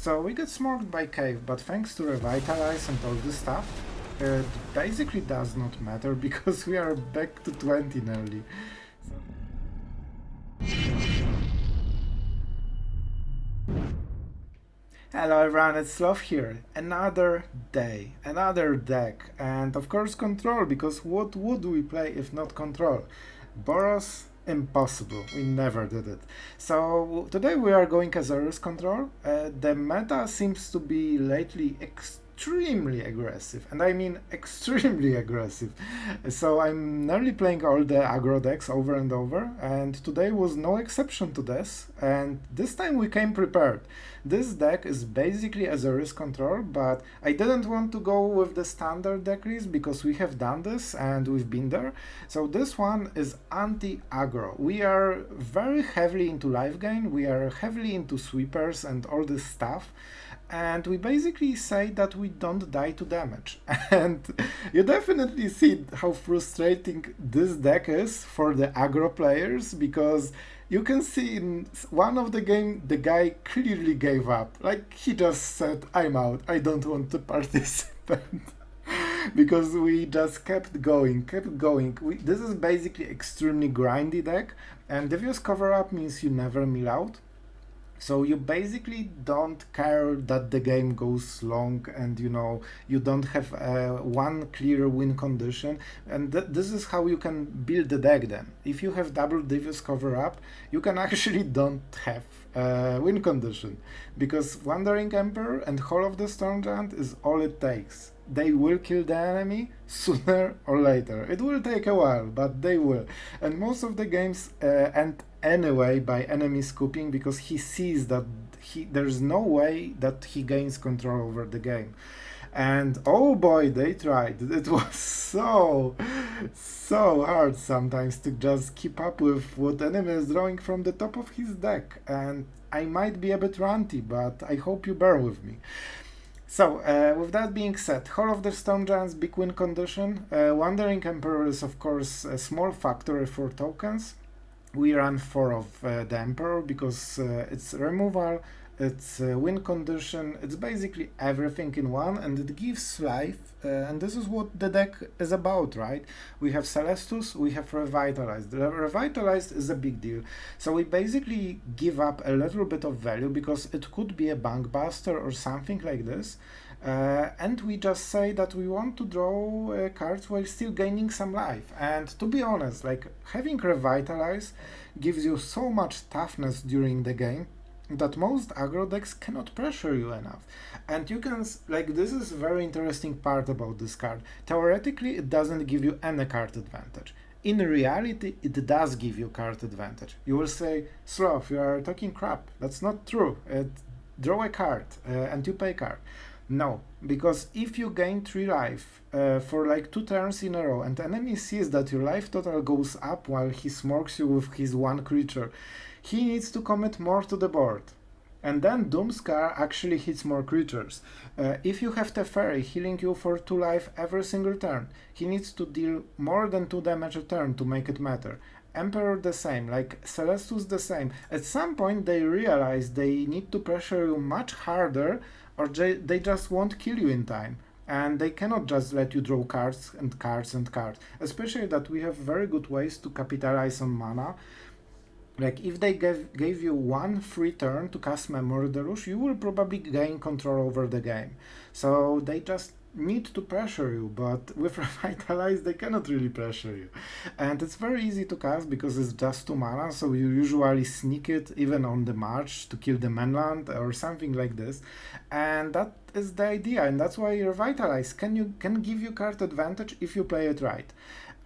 So we got smoked by Cave, but thanks to Revitalize and all this stuff, it basically does not matter because we are back to 20 nearly. Hello everyone, it's Sloth here. Another day, another deck, and of course control, because what would we play if not control? Boros? Impossible, we never did it. So today we are going Azorius control. The meta seems to be lately extremely aggressive, and I mean extremely aggressive. So I'm nearly playing all the aggro decks over and over, and today was no exception to this, and this time we came prepared. This deck is basically Azorius control, but I didn't want to go with the standard deck list because we have done this and we've been there. So this one is anti-aggro. We are very heavily into Lifegain, we are heavily into sweepers and all this stuff. And we basically say that we don't die to damage. And you definitely see how frustrating this deck is for the aggro players, because you can see in one of the game the guy clearly gave up. Like, he just said, I'm out, I don't want to participate. Because we just kept going. This is basically extremely grindy deck, and Devious Cover-Up means you never mill out. So you basically don't care that the game goes long and you don't have one clear win condition, and this is how you can build the deck then. If you have double Devious Cover-Up, you can actually don't have win condition, because Wandering Emperor and Hall of the Storm Giant is all it takes. They will kill the enemy sooner or later. It will take a while, but they will. And most of the games end anyway by enemy scooping, because he sees that there's no way that he gains control over the game. And oh boy, they tried. It was so hard sometimes to just keep up with what enemy is drawing from the top of his deck. And I might be a bit ranty, but I hope you bear with me. So, with that being said, Hall of the Storm Giants, big win condition. Wandering Emperor is of course a small factory for tokens. We run 4 of the Emperor because it's removal, it's win condition, it's basically everything in one, and it gives life, and this is what the deck is about, right? We have Celestus, we have Revitalized. The Revitalized is a big deal. So we basically give up a little bit of value because it could be a Bankbuster or something like this. And we just say that we want to draw cards while still gaining some life. And to be honest, like, having Revitalize gives you so much toughness during the game that most aggro decks cannot pressure you enough. And you can, like, this is a very interesting part about this card. Theoretically, it doesn't give you any card advantage. In reality, it does give you card advantage. You will say, Sloth, you are talking crap. That's not true. Draw a card and you pay card. No, because if you gain 3 life for like 2 turns in a row, and the enemy sees that your life total goes up while he smokes you with his 1 creature, he needs to commit more to the board. And then Doomskar actually hits more creatures. If you have Teferi healing you for 2 life every single turn, he needs to deal more than 2 damage a turn to make it matter. Emperor the same, like Celestus the same. At some point they realize they need to pressure you much harder, or they just won't kill you in time. And they cannot just let you draw cards and cards and cards. Especially that we have very good ways to capitalize on mana. Like, if they gave you 1 free turn to cast Memory Deluge, you will probably gain control over the game. So they just need to pressure you, but with Revitalize they cannot really pressure you. And it's very easy to cast because it's just 2 mana, so you usually sneak it even on the march to kill the mainland or something like this. And that is the idea, and that's why Revitalize can give you card advantage if you play it right.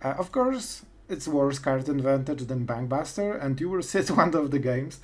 Of course, it's worse card advantage than Bankbuster, and you will sit one of the games.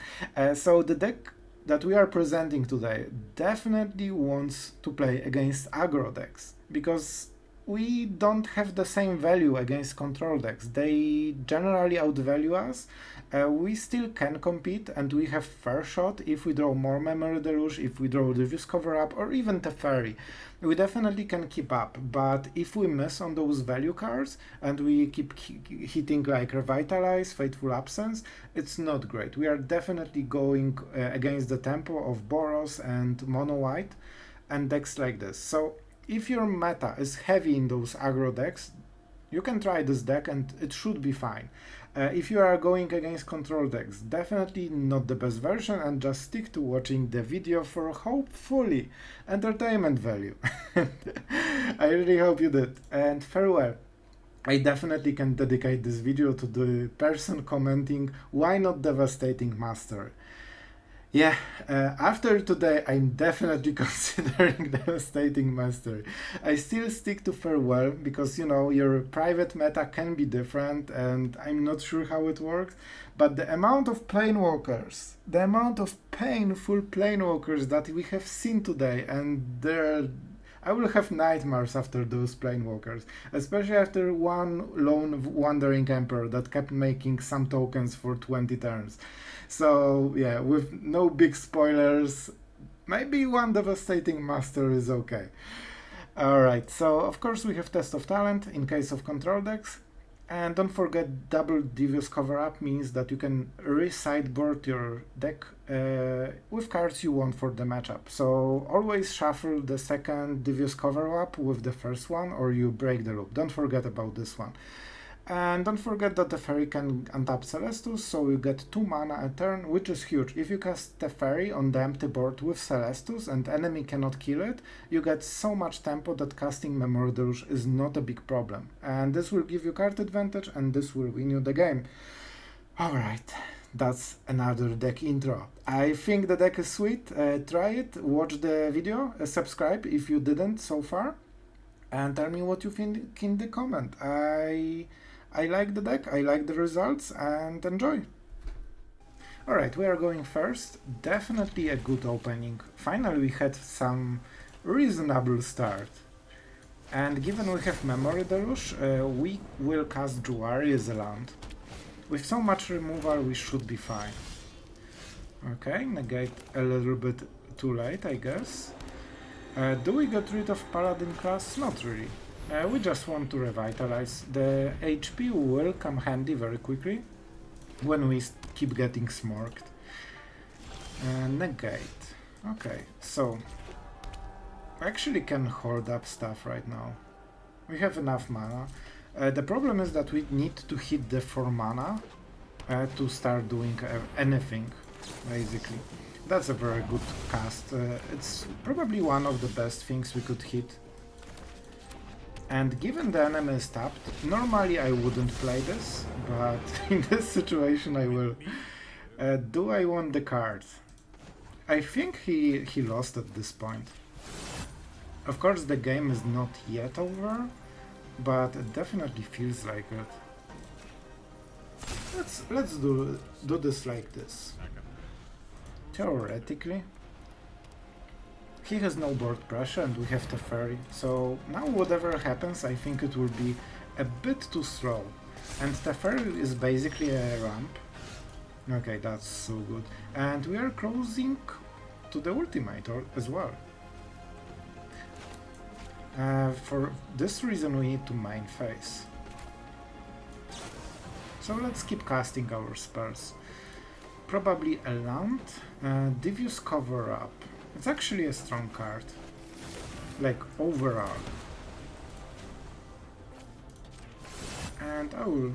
So the deck that we are presenting today definitely wants to play against aggro decks, because we don't have the same value against control decks. They generally outvalue us. We still can compete, and we have fair shot if we draw more Memory Deluge, if we draw Devious Cover-Up, or even Teferi. We definitely can keep up, but if we miss on those value cards and we keep hitting like Revitalize, Fateful Absence, it's not great. We are definitely going against the tempo of Boros and Mono White and decks like this. So if your meta is heavy in those aggro decks, you can try this deck and it should be fine. If you are going against control decks, definitely not the best version, and just stick to watching the video for hopefully entertainment value. I really hope you did, and farewell. I definitely can dedicate this video to the person commenting, why not Devastating Master? Yeah, after today, I'm definitely considering Devastating Mastery. I still stick to Farewell because, you know, your private meta can be different and I'm not sure how it works, but the amount of Planewalkers, the amount of painful Planewalkers that we have seen today, and I will have nightmares after those Planewalkers, especially after one lone Wandering Emperor that kept making some tokens for 20 turns. So yeah, with no big spoilers, maybe one Devastating Master is okay. Alright, so of course we have Test of Talent in case of control decks. And don't forget, double Devious Cover-Up means that you can re-sideboard your deck with cards you want for the matchup. So always shuffle the second Devious Cover-Up with the first one, or you break the loop. Don't forget about this one. And don't forget that Teferi can untap Celestus, so you get 2 mana a turn, which is huge. If you cast Teferi on the empty board with Celestus and enemy cannot kill it, you get so much tempo that casting Memory Deluge is not a big problem. And this will give you card advantage, and this will win you the game. Alright, that's another deck intro. I think the deck is sweet. Try it, watch the video, subscribe if you didn't so far, and tell me what you think in the comment. I like the deck, I like the results, and enjoy! Alright, we are going first. Definitely a good opening. Finally we had some reasonable start. And given we have Memory Deluge, we will cast Jwari as a land. With so much removal we should be fine. Okay, negate a little bit too late, I guess. Do we get rid of Paladin class? Not really. We just want to revitalize. The HP will come handy very quickly when we keep getting smorked. Negate. Okay, so we actually can hold up stuff right now. We have enough mana. The problem is that we need to hit the 4 mana to start doing anything, basically. That's a very good cast. It's probably one of the best things we could hit. And given the enemy is tapped, normally I wouldn't play this, but in this situation I will. Do I want the card? I think he lost at this point. Of course the game is not yet over, but it definitely feels like it. Let's do this like this. Theoretically. He has no board pressure and we have Teferi, so now whatever happens I think it will be a bit too slow. And Teferi is basically a ramp. Okay, that's so good. And we are closing to the ultimate as well. For this reason we need to main phase. So let's keep casting our spells. Probably a land. Devious Cover-Up. It's actually a strong card, like overall. And I will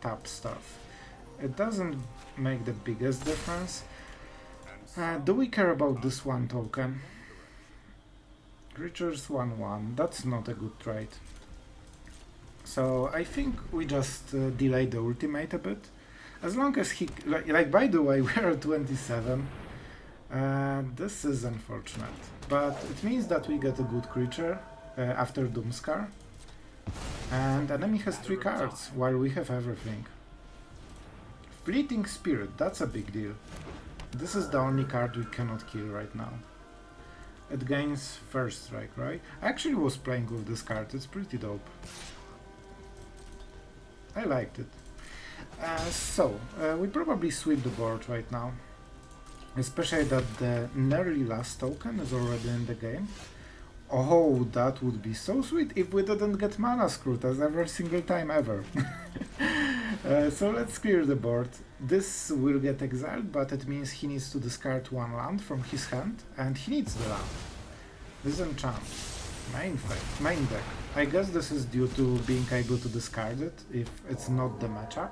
tap stuff. It doesn't make the biggest difference. Do we care about this one token? Creatures 1/1, that's not a good trade. So I think we just delay the ultimate a bit. As long as he, like by the way, we are at 27. This is unfortunate, but it means that we get a good creature after Doomskar, and enemy has 3 cards while we have everything. Fleeting Spirit, that's a big deal. This is the only card we cannot kill right now. it gains first strike, right? I actually was playing with this card, it's pretty dope. I liked it. We probably sweep the board right now. Especially that the nearly last token is already in the game. Oh, that would be so sweet if we didn't get mana screwed as every single time ever. So let's clear the board. This will get exiled, but it means he needs to discard one land from his hand, and he needs the land. Disenchant. Main deck. I guess this is due to being able to discard it if it's not the matchup.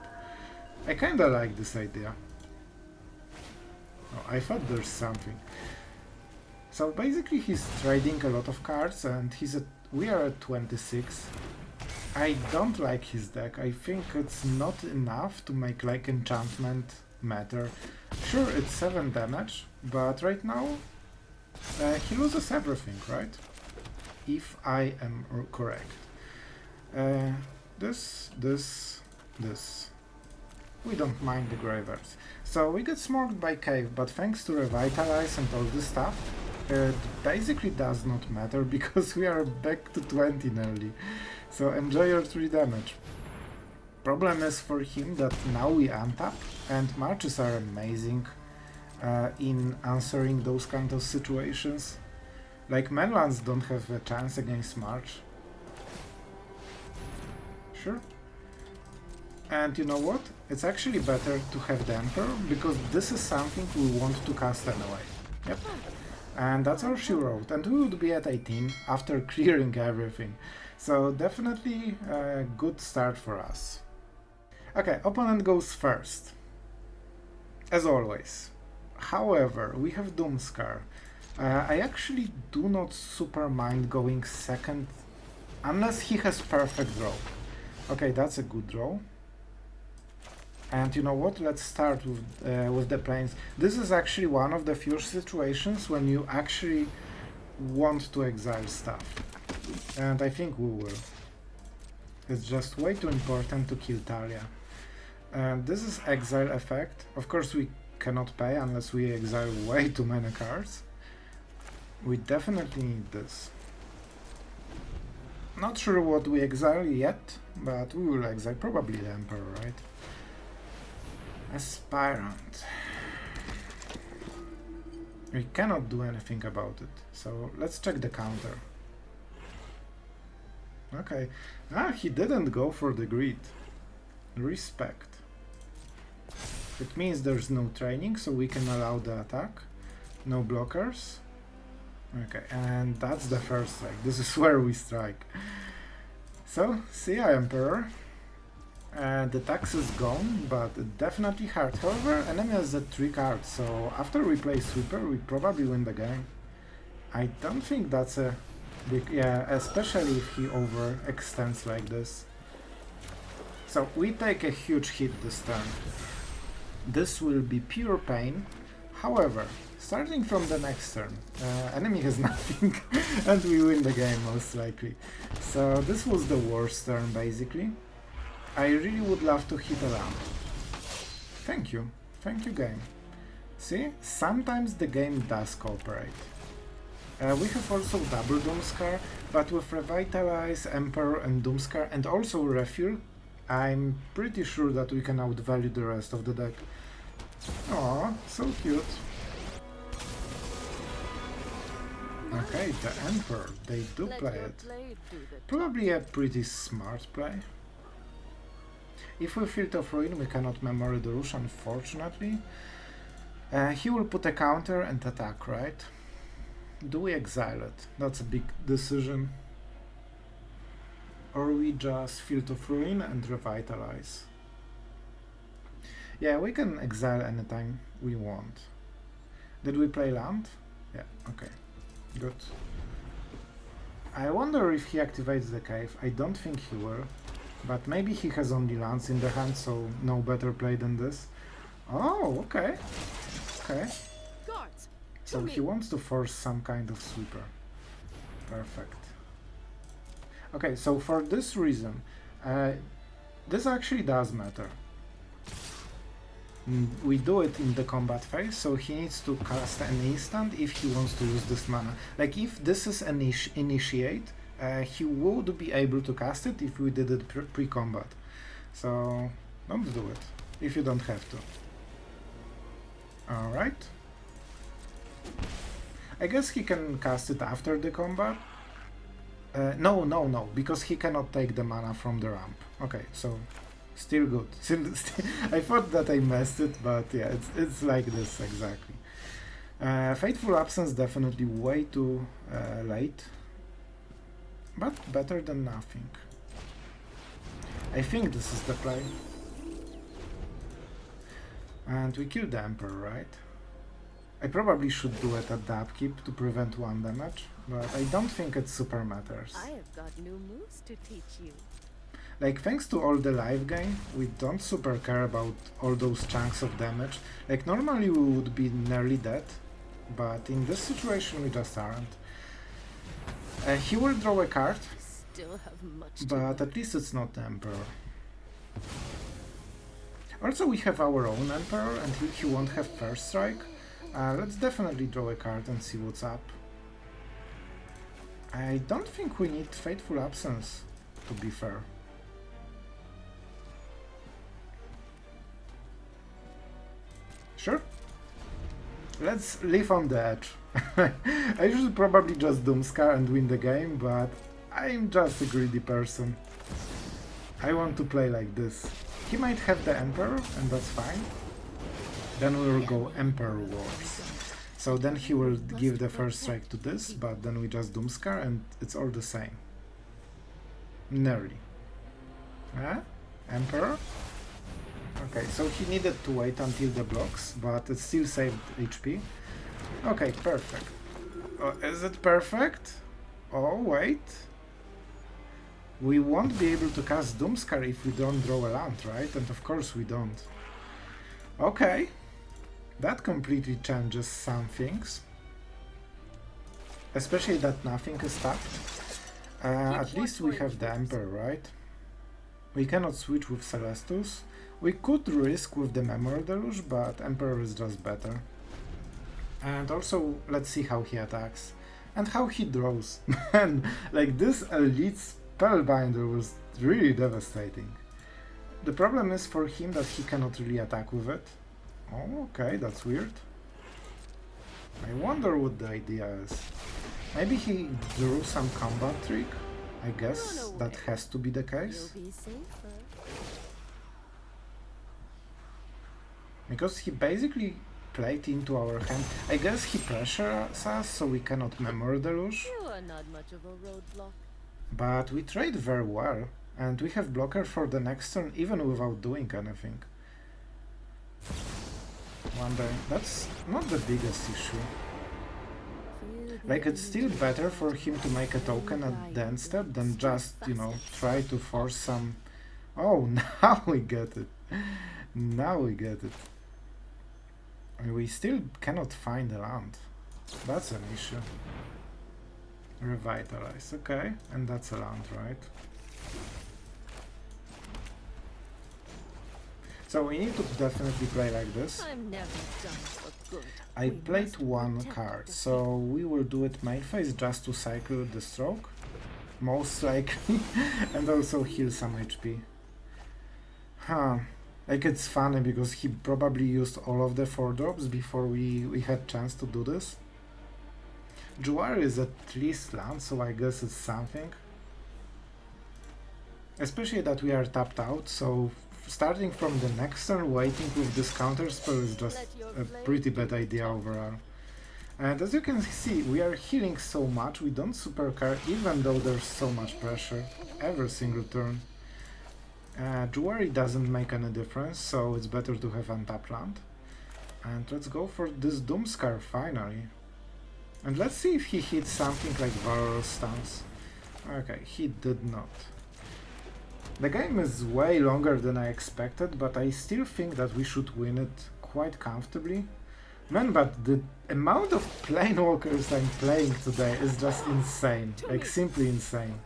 I kinda like this idea. Oh, I thought there's something. So basically he's trading a lot of cards and we are at 26. I don't like his deck. I think it's not enough to make like enchantment matter. Sure, it's 7 damage, but right now he loses everything, right? If I am correct. This. We don't mind the graveyards. So we get smoked by Cave, but thanks to Revitalize and all this stuff, it basically does not matter because we are back to 20 nearly. So enjoy your 3 damage. Problem is for him that now we untap, and marches are amazing in answering those kind of situations. Like manlands don't have a chance against March. Sure. And you know what? It's actually better to have the Emperor, because this is something we want to cast anyway. Yep. And that's our she wrote, and we would be at 18 after clearing everything. So definitely a good start for us. Okay, opponent goes first. As always. However, we have Doomskar. I actually do not super mind going second, unless he has perfect draw. Okay, that's a good draw. And you know what? Let's start with the planes. This is actually one of the few situations when you actually want to exile stuff. And I think we will. It's just way too important to kill Talia. And this is exile effect. Of course we cannot pay unless we exile way too many cards. We definitely need this. Not sure what we exile yet, but we will exile probably the Emperor, right? Aspirant. We cannot do anything about it, so let's check the counter. Okay, he didn't go for the greed. Respect. It means there's no training, so we can allow the attack. No blockers. Okay, and that's the first strike. This is where we strike. So, see ya, Emperor. The tax is gone, but it definitely hurt. However, enemy has the 3 cards, so after we play Sweeper, we probably win the game. I don't think that's a big... yeah, especially if he overextends like this. So we take a huge hit this turn. This will be pure pain. However, starting from the next turn, enemy has nothing, and we win the game most likely. So this was the worst turn, basically. I really would love to hit a land. Thank you game. See, sometimes the game does cooperate. We have also double Doomskar, but with Revitalize, Emperor and Doomskar, and also Refuel, I'm pretty sure that we can outvalue the rest of the deck. Aw, so cute. Okay, the Emperor, they do play it. Probably a pretty smart play. If we Field of Ruin, we cannot Memory Deluge, unfortunately. He will put a counter and attack, right? Do we exile it? That's a big decision. Or we just Field of Ruin and Revitalize. Yeah, we can exile anytime we want. Did we play land? Yeah, okay. Good. I wonder if he activates the cave. I don't think he will. But maybe he has only lands in the hand, so no better play than this. Oh, okay. Okay. So he wants to force some kind of sweeper. Perfect. Okay, so for this reason, this actually does matter. we do it in the combat phase, so he needs to cast an instant if he wants to use this mana. Like if this is an initiate, he would be able to cast it if we did it pre-combat. So don't do it if you don't have to. Alright. I guess he can cast it after the combat. No, because he cannot take the mana from the ramp. Okay, so still good. I thought that I messed it, but yeah, it's like this exactly. Fateful Absence definitely way too late, but better than nothing. I think this is the play. And we kill the Emperor, right? I probably should do it at the upkeep to prevent 1 damage, but I don't think it super matters. I have got new moves to teach you. Like, thanks to all the life gain, we don't super care about all those chunks of damage. Like, normally we would be nearly dead, but in this situation we just aren't. He will draw a card, Still have much but at least it's not the Emperor. Also, we have our own Emperor, and he won't have first strike. Let's definitely draw a card and see what's up. I don't think we need Fateful Absence, to be fair. Sure. Let's live on the edge. I should probably just Doomskar and win the game, but I'm just a greedy person. I want to play like this. He might have the Emperor, and that's fine. Then we will go Emperor Wars. So then he will give the first strike to this, but then we just Doomskar and it's all the same. Nearly. Emperor? Okay, so he needed to wait until the blocks, but it still saved HP. Okay, perfect. Is it perfect? Oh, wait. We won't be able to cast Doomskar if we don't draw a land, right? And of course we don't. Okay. That completely changes some things. Especially that nothing is tapped. At least we have the Emperor, right? We cannot switch with Celestus. We could risk with the Memory Deluge, but Emperor is just better. And also, let's see how he attacks. And how he draws. Man, like this Elite Spellbinder was really devastating. The problem is for him that he cannot really attack with it. Oh, okay, that's weird. I wonder what the idea is. Maybe he drew some combat trick? I guess that has to be the case. Because he basically played into our hand. I guess he pressures us so we cannot Memory Deluge. You are not much of a roadblock. But we trade very well, and we have blocker for the next turn even without doing anything. One day. That's not the biggest issue. Like, it's still better for him to make a token at the end step than just, you know, try to force some... Oh, now we get it. Now we get it. And we still cannot find a land. That's an issue. Revitalize, okay. And that's a land, right? So we need to definitely play like this. I'm never done for good. I played one card, so we will do it main phase just to cycle the stroke, most likely, and also heal some HP. Like, it's funny because he probably used all of the 4-drops before we had chance to do this. Jwari is at least land, so I guess it's something. Especially that we are tapped out, so starting from the next turn, waiting with this counter spell is just a pretty bad idea overall. And as you can see, we are healing so much, we don't super care even though there's so much pressure every single turn. Jwari doesn't make any difference, so it's better to have untapped land. And let's go for this Doomskar finally. And let's see if he hits something like Valorous Stance. Okay, he did not. The game is way longer than I expected, but I still think that we should win it quite comfortably. Man, but the amount of Planewalkers I'm playing today is just insane, like simply insane.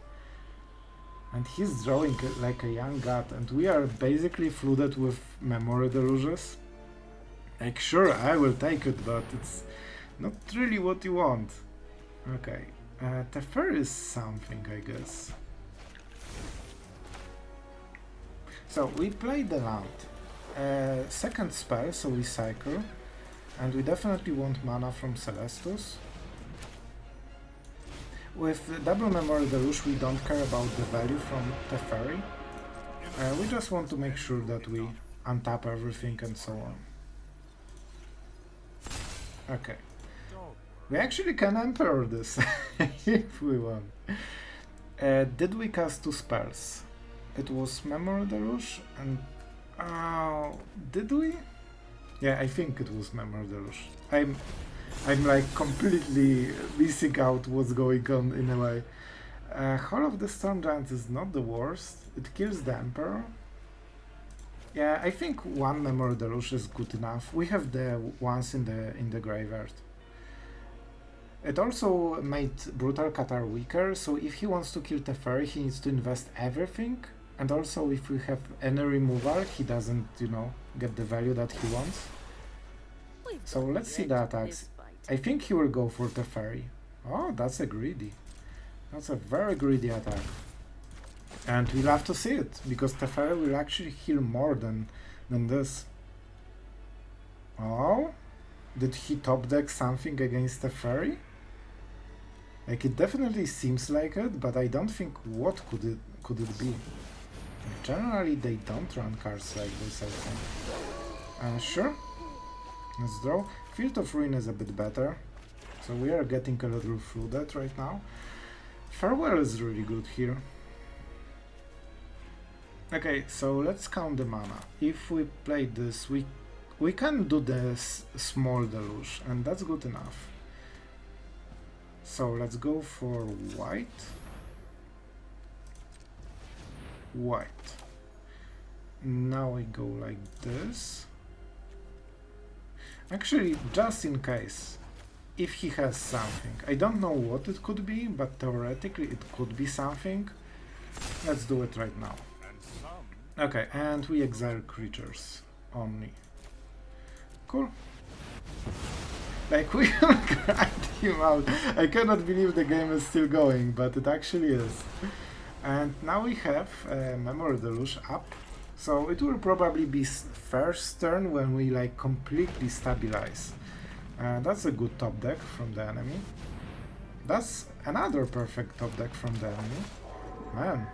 And he's drawing like a young god, and we are basically flooded with Memory Deluges. Like, sure, I will take it, but it's not really what you want. Okay, Teferi is something, I guess. So, we play the land. Second spell, so we cycle. And we definitely want mana from Celestus. With double Memory Deluge, we don't care about the value from Teferi. We just want to make sure that we untap everything and so on. Okay. We actually can Emperor this if we want. Did we cast 2 spells? It was Memory Deluge and... did we? Yeah, I think it was Memory Deluge. I'm like completely missing out what's going on in a way. Hall of the Storm Giants is not the worst. It kills the Emperor. Yeah, I think 1 Memory Deluge is good enough. We have the ones in the graveyard. It also made Brutal Qatar weaker, so if he wants to kill Teferi, he needs to invest everything. And also, if we have any removal, he doesn't, you know, get the value that he wants. So let's see the attacks. I think he will go for Teferi. Oh, that's a greedy. That's a very greedy attack. And we'll have to see it, because Teferi will actually heal more than this. Oh? Did he top deck something against Teferi? Like, it definitely seems like it, but I don't think what could it be. Generally, they don't run cards like this, I think. Sure. Let's draw. Field of Ruin is a bit better. So we are getting a little through that right now. Farewell is really good here. Okay, so let's count the mana. If we play this, we can do this small deluge, and that's good enough. So let's go for white. White. Now we go like this. Actually, just in case, if he has something. I don't know what it could be, but theoretically it could be something. Let's do it right now. Okay, and we exile creatures only. Cool. Like, we can grind him out. I cannot believe the game is still going, but it actually is. And now we have Memory Deluge up. So it will probably be first turn when we like completely stabilize. That's a good top deck from the enemy. That's another perfect top deck from the enemy. Man.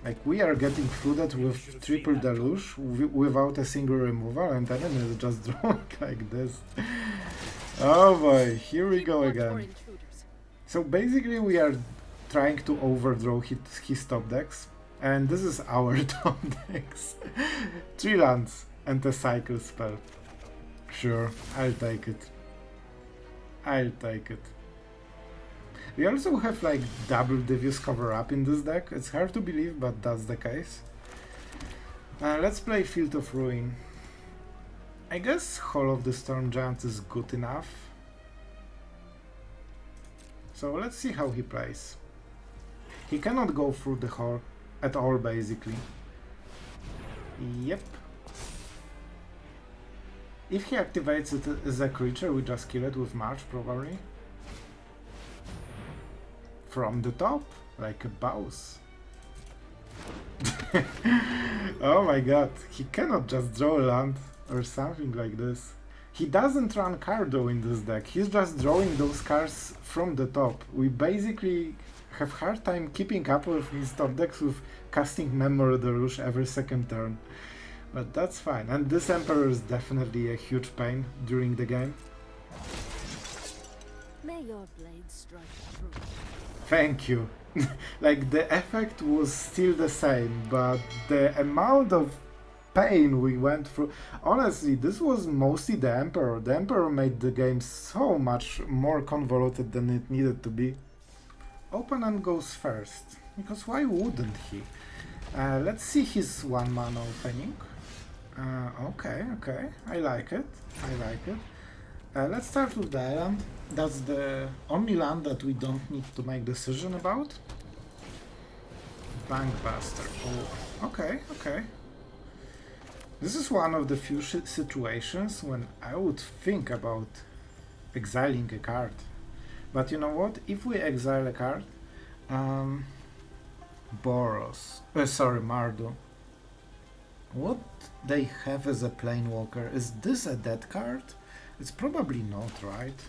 Like, we are getting through that with triple deluge without a single removal, and the enemy is just drawing like this. Oh boy, here we go again. So basically we are trying to overdraw his top decks, and this is our top decks. 3 lands and a cycle spell. Sure, I'll take it. I'll take it. We also have like double Devious Cover-Up in this deck. It's hard to believe, but that's the case. Let's play Field of Ruin. I guess Hall of the Storm Giants is good enough. So let's see how he plays. He cannot go through the hall at all, basically. Yep. If he activates it as a creature, we just kill it with March, probably. From the top, like a boss. Oh my god, he cannot just draw a land or something like this. He doesn't run card though in this deck, he's just drawing those cards from the top. We basically have hard time keeping up with his top decks with casting Memory Deluge every second turn. But that's fine, and this Emperor is definitely a huge pain during the game. May your blade strike true. Thank you. Like, the effect was still the same, but the amount of pain we went through... Honestly, this was mostly the Emperor. The Emperor made the game so much more convoluted than it needed to be. Opponent goes first, because why wouldn't he? Let's see his 1 mana opening. Okay, I like it. Let's start with the island. That's the only land that we don't need to make decision about. Bankbuster. Oh, okay. This is one of the few situations when I would think about exiling a card. But you know what? If we exile a card, Mardu. What they have as a Planewalker? Is this a dead card? It's probably not, right?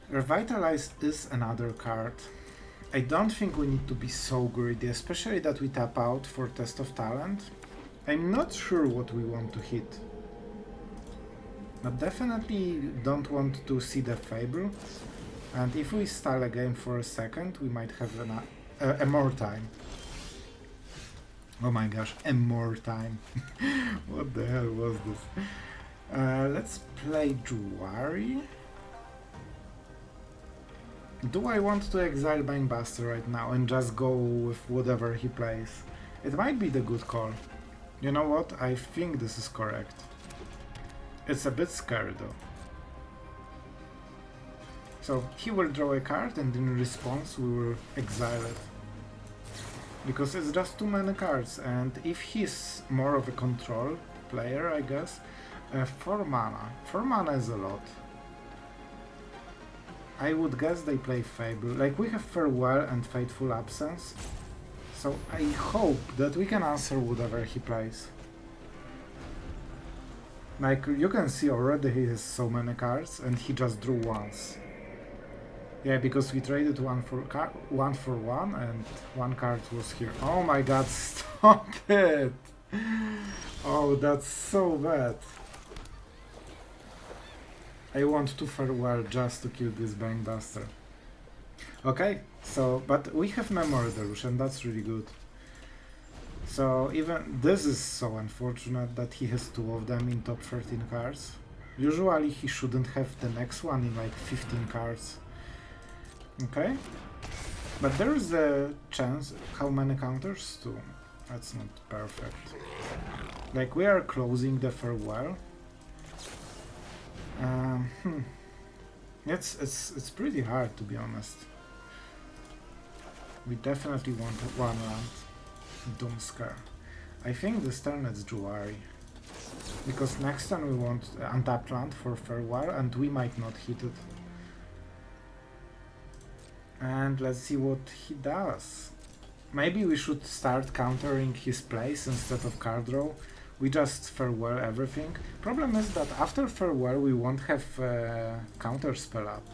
Revitalize is another card. I don't think we need to be so greedy, especially that we tap out for Test of Talent. I'm not sure what we want to hit. But definitely don't want to see the Fable. And if we stall a game for a second, we might have a more time. Oh my gosh, a more time. What the hell was this? Let's play Jwari. Do I want to exile Banebuster right now and just go with whatever he plays? It might be the good call. You know what? I think this is correct. It's a bit scary though. So he will draw a card and in response we will exile it. Because it's just too many cards, and if he's more of a control player, I guess, 4 mana. 4 mana is a lot. I would guess they play Fable. Like, we have Farewell and Fateful Absence, so I hope that we can answer whatever he plays. Like, you can see already he has so many cards, and he just drew once. Yeah, because we traded one for one, and one card was here. Oh my god, stop it! Oh, that's so bad. I want to Farewell just to kill this Banebuster. Okay, so, but we have Memory Deluge, and that's really good. So, even this is so unfortunate that he has 2 of them in top 13 cards. Usually he shouldn't have the next one in like 15 cards. Okay, but there is a chance. How many counters? 2. That's not perfect. Like, we are closing the Farewell. It's pretty hard, to be honest. We definitely want 1 land Doomskar. I think this turn it's Jwari, because next turn we want untapped land for Farewell, and we might not hit it. And let's see what he does. Maybe we should start countering his plays instead of card draw. We just Farewell everything. Problem is that after Farewell we won't have counter spell up.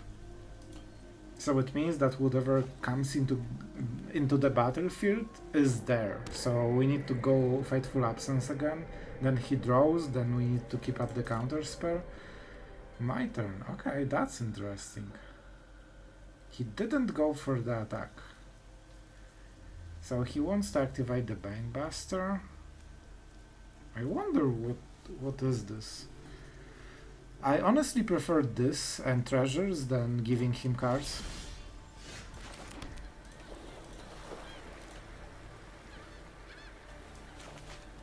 So it means that whatever comes into the battlefield is there. So we need to go Fateful Absence again. Then he draws, then we need to keep up the counter spell. My turn. Okay, that's interesting. He didn't go for the attack. So he wants to activate the Banebuster. I wonder what is this? I honestly prefer this and treasures than giving him cards.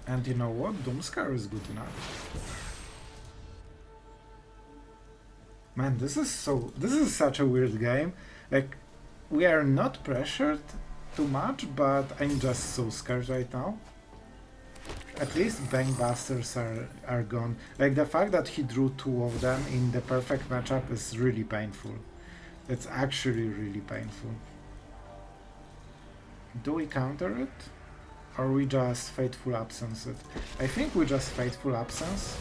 And you know what? Doomskar is good enough. Man, this is such a weird game. Like, we are not pressured too much, but I'm just so scared right now. At least Bangbusters are gone. Like, the fact that he drew 2 of them in the perfect matchup is really painful. It's actually really painful. Do we counter it? Or we just Fateful Absence it? I think we just Fateful Absence.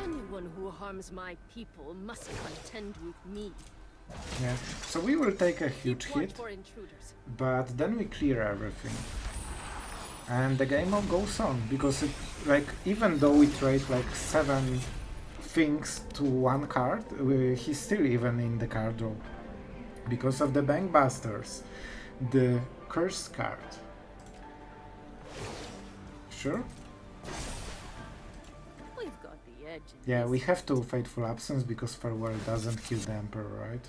Anyone who harms my people must contend with me. Yeah, so we will take a huge hit, but then we clear everything. And the game goes on, because it, like, even though we trade like 7 things to 1 card, he's still even in the card draw. Because of the Bankbusters, the Cursed card. Sure? We've got the edge. Yeah, we have to Fateful Absence because Farewell doesn't kill the Emperor, right?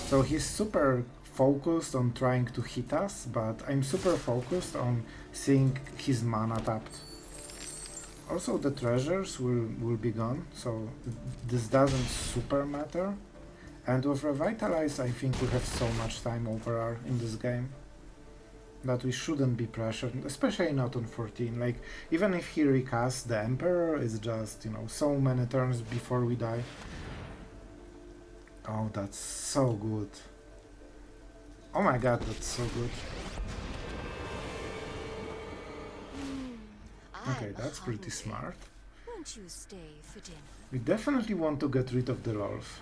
So he's super focused on trying to hit us, but I'm super focused on seeing his mana tapped. Also the treasures will be gone, so this doesn't super matter. And with Revitalize I think we have so much time over in this game. that we shouldn't be pressured, especially not on 14. Like, even if he recasts the Emperor, it's just, you know, so many turns before we die. Oh, that's so good. Oh my god, that's so good. Okay, that's pretty smart. Won't you stay for dinner? We definitely want to get rid of the Rolf.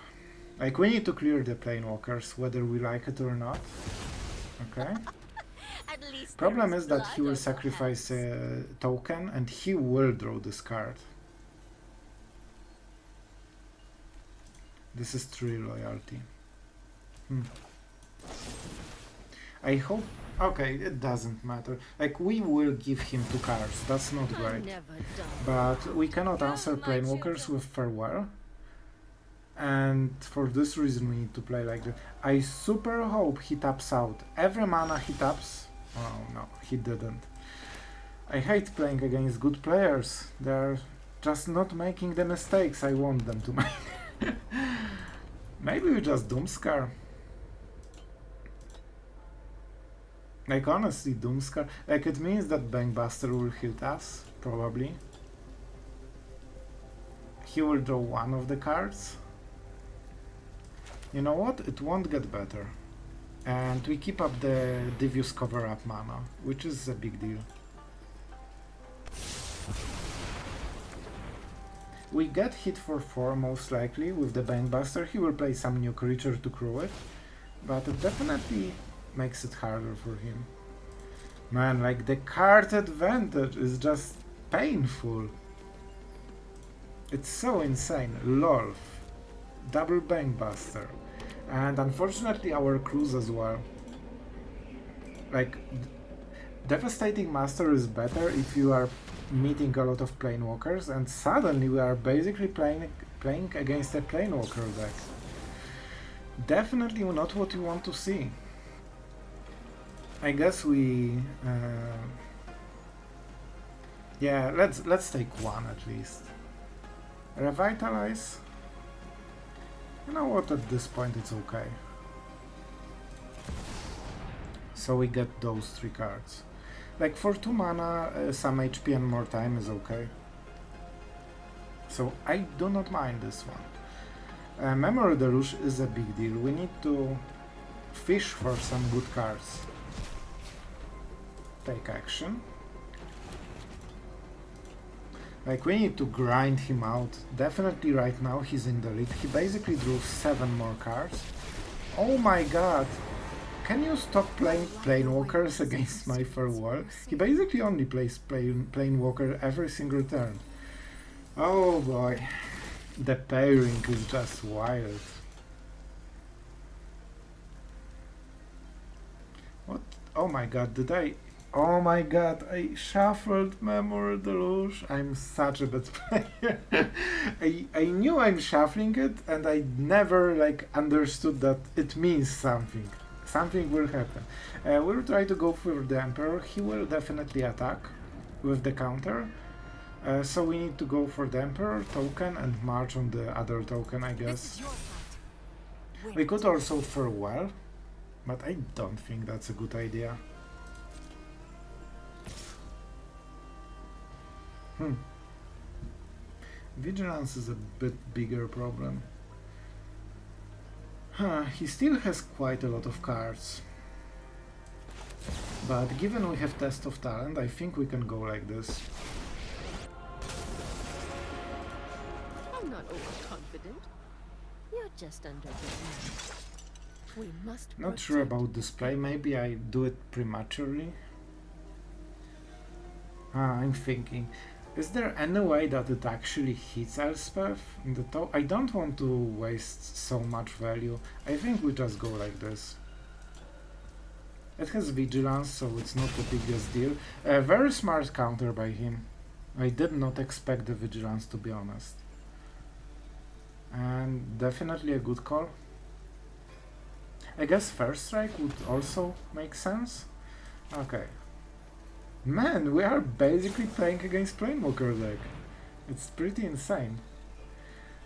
Like, we need to clear the Planewalkers, whether we like it or not. Okay. At least Problem there is that blood he will on your sacrifice hands. a token and he will draw this card. This is 3 loyalty. I hope... Okay, it doesn't matter. Like, we will give him 2 cards, that's not I'm great. never done. But we cannot answer my Planewalkers children. with Farewell. And for this reason we need to play like that. I super hope he taps out. Every mana he taps... Oh no, he didn't. I hate playing against good players. They're just not making the mistakes I want them to make. Maybe we just Doomskar. Like, honestly, Doomskar. Like, it means that Bankbuster will hit us, probably. He will draw one of the cards. You know what? It won't get better. And we keep up the Devious Cover-Up mana, which is a big deal. We get hit for 4 most likely with the Bankbuster. He will play some new creature to crew it, but it definitely makes it harder for him. Man, like, the card advantage is just painful. It's so insane. Lolf. Double Bankbuster. And unfortunately our crews as well. Like, Devastating Master is better if you are meeting a lot of Planewalkers, and suddenly we are basically playing against a Planewalker deck. Definitely not what you want to see. I guess we... yeah, let's take one at least. Revitalize. You know what, at this point it's okay. So we get those 3 cards. Like, for 2 mana, some HP and more time is okay. So I do not mind this one. Memory Deluge is a big deal. We need to fish for some good cards. Take action. Like, we need to grind him out. Definitely right now he's in the lead. He basically drew 7 more cards. Oh my god! Can you stop playing Planewalkers against my Farewell? He basically only plays Planewalker every single turn. Oh boy. The pairing is just wild. What? Oh my god, did I... Oh my god, I shuffled Memory Deluge. I'm such a bad player. I knew I'm shuffling it, and I never, like, understood that it means something. Something will happen. We'll try to go for the Emperor. He will definitely attack with the counter. So we need to go for the Emperor token and march on the other token, I guess. We could also Farewell, but I don't think that's a good idea. Vigilance is a bit bigger problem. He still has quite a lot of cards. But given we have Test of Talent, I think we can go like this. I'm not overconfident. You're just underrated. We must Not sure about this play. Maybe I do it prematurely. I'm thinking. Is there any way that it actually hits Elspeth in the top? I don't want to waste so much value. I think we just go like this. It has Vigilance, so it's not the biggest deal. A very smart counter by him. I did not expect the Vigilance, to be honest. And definitely a good call. I guess First Strike would also make sense. Okay. Man, we are basically playing against Planewalker deck. It's pretty insane.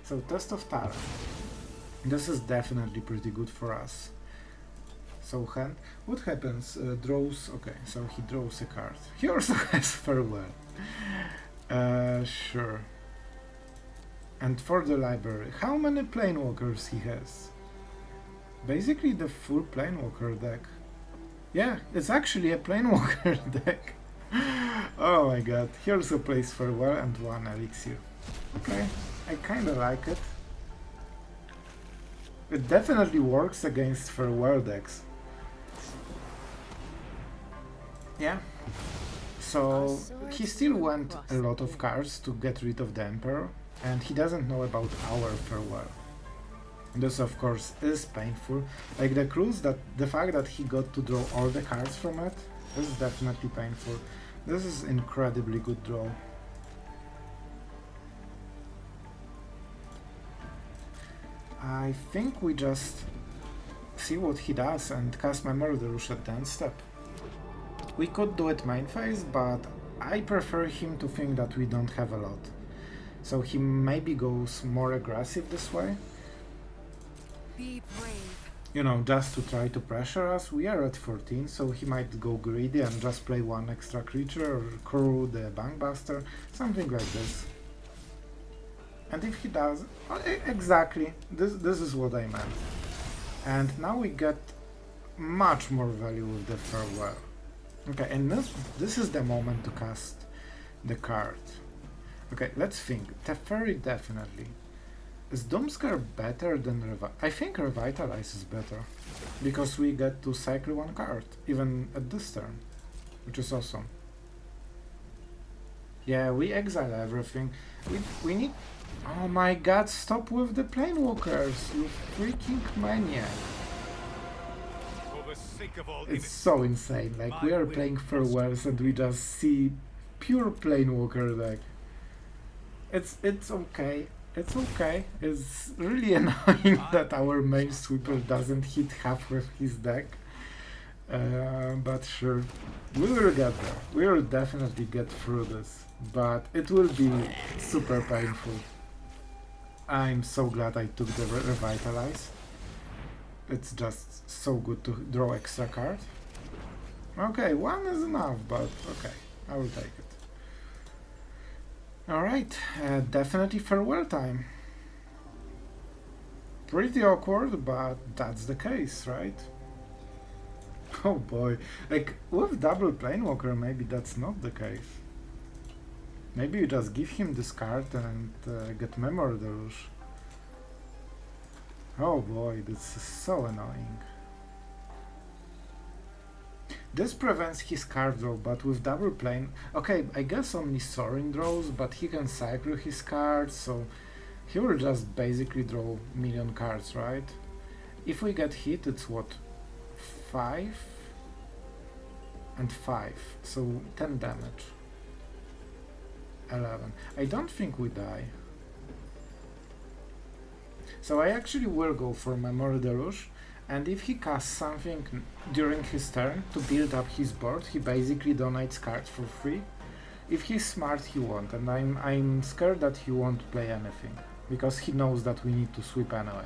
So, Test of Talent. This is definitely pretty good for us. So hand, what happens? Draws, okay, so he draws a card. He also has Farewell. Sure. And for the library, how many Planewalkers he has? Basically the full Planewalker deck. Yeah, it's actually a Planewalker deck. Oh my god, he also plays Farewell and 1 Elixir. Okay, I kinda like it. It definitely works against Farewell decks. Yeah. So he still went a lot of cards to get rid of the Emperor, and he doesn't know about our Farewell. This of course is painful. Like the fact that he got to draw all the cards from it, this is definitely painful. This is incredibly good draw. I think we just see what he does and cast Memory Deluge at the end step. We could do it main phase, but I prefer him to think that we don't have a lot. So he maybe goes more aggressive this way. Be brave. You know, just to try to pressure us. We are at 14, so he might go greedy and just play 1 extra creature or crew the Bankbuster, something like this. And if he does, exactly, this is what I meant. And now we get much more value with the Farewell. Okay, and this is the moment to cast the card. Okay, let's think. Teferi definitely. Is Doomskar better than I think Revitalize is better, because we get to cycle 1 card, even at this turn, which is awesome. Yeah, we exile everything. We need... Oh my god, stop with the Planewalkers, you freaking maniac. It's so insane, like we are playing Farewells and we just see pure Planewalker deck. It's okay. It's okay. It's really annoying that our main sweeper doesn't hit half with his deck. But sure, we will get there. We will definitely get through this. But it will be super painful. I'm so glad I took the Revitalize. It's just so good to draw extra card. Okay, 1 is enough, but okay, I will take it. Alright, definitely Farewell time. Pretty awkward, but that's the case, right? Oh boy, like with double Planewalker maybe that's not the case. Maybe you just give him this card and get Memory Deluge. Oh boy, this is so annoying. This prevents his card draw, but with double plane... Okay, I guess only Soaring draws, but he can cycle his cards, so he will just basically draw million cards, right? If we get hit, it's what? 5? And 5, so 10 damage. 11. I don't think we die. So I actually will go for Memory Deluge, and if he casts something during his turn to build up his board, he basically donates cards for free. If he's smart, he won't, and I'm scared that he won't play anything, because he knows that we need to sweep anyway.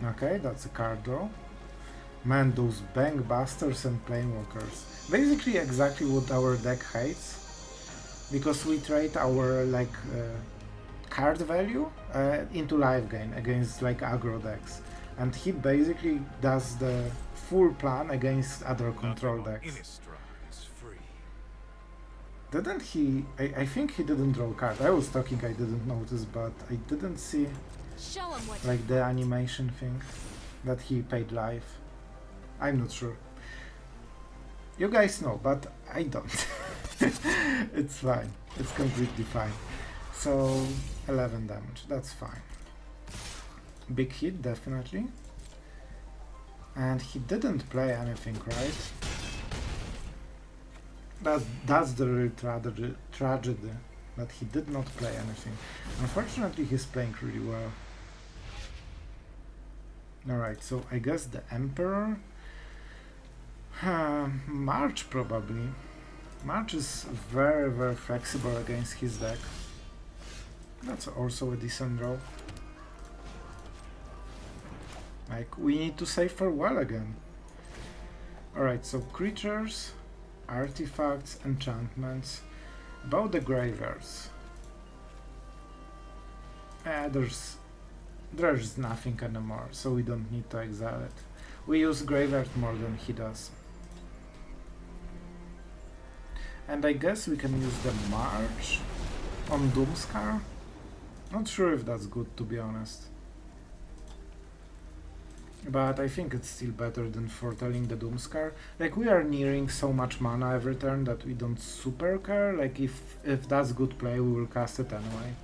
Okay, that's a card draw. Man, those Bankbusters and Planewalkers. Basically exactly what our deck hates, because we trade our card value into Lifegain against like aggro decks, and he basically does the full plan against other control decks. Didn't he? I think he didn't draw a card. I was talking, I didn't notice, but I didn't see like the animation thing that he paid live. I'm not sure. You guys know, but I don't. It's fine. It's completely fine. So 11 damage, that's fine. Big hit, definitely. And he didn't play anything, right? That's the real tragedy, that he did not play anything. Unfortunately, he's playing really well. Alright, so I guess the Emperor... March, probably. March is very, very flexible against his deck. That's also a decent draw. Like, we need to save farewell again. Alright, so creatures, artifacts, enchantments. About the graveyards. There's nothing anymore, so we don't need to exile it. We use graveyard more than he does. And I guess we can use the March on Doomskar. Not sure if that's good, to be honest. But I think it's still better than foretelling the Doomskar. Like, we are nearing so much mana every turn that we don't super care. Like, if that's good play, we will cast it anyway.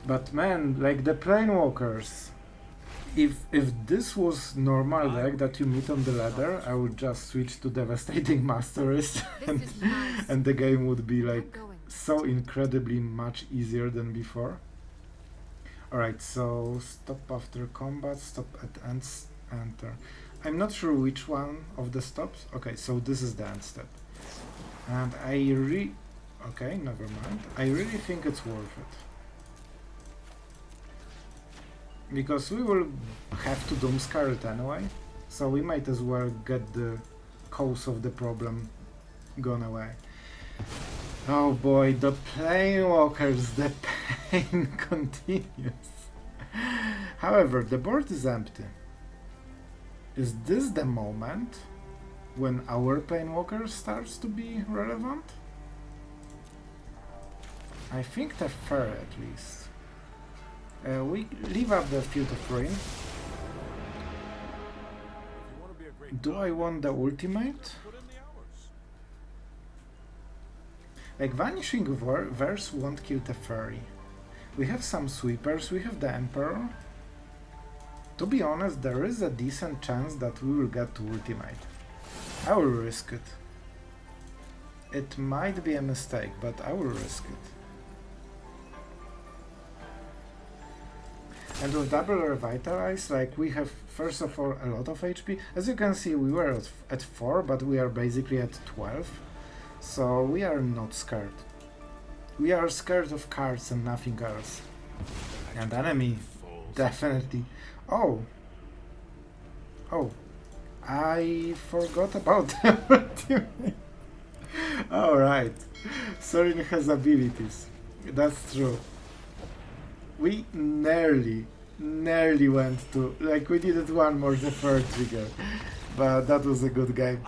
But man, like the Planewalkers, if this was normal deck that you meet on the ladder, I would just switch to Devastating Masterist and the game would be like so incredibly much easier than before. Alright, so stop after combat, stop at ends, enter. I'm not sure which one of the stops. Okay, so this is the end step. And okay, never mind. I really think it's worth it. Because we will have to Doomskar it anyway, so we might as well get the cause of the problem gone away. Oh boy, the Planewalkers, the pain continues. However, the board is empty. Is this the moment when our Planewalker starts to be relevant? I think Teferi at least. We leave up the Field of Rain. Do I want the ultimate? Like, Vanishing Verse won't kill Teferi. We have some sweepers, we have the Emperor. To be honest, there is a decent chance that we will get to ultimate. I will risk it. It might be a mistake, but I will risk it. And with double Revitalize, like, we have first of all a lot of HP. As you can see, we were at 4, but we are basically at 12. So we are not scared. We are scared of cards and nothing else. And enemy, definitely. Oh, I forgot about the ultimate. Alright, Soaring has abilities. That's true. We nearly went to, like, we needed one more deferred trigger, but that was a good game.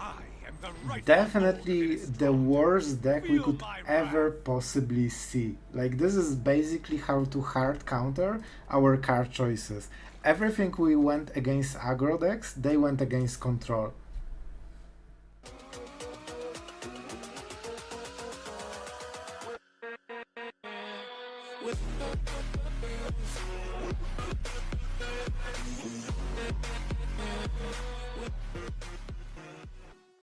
Definitely the worst deck we could ever possibly see. Like, this is basically how to hard counter our card choices. Everything we went against aggro decks, they went against control.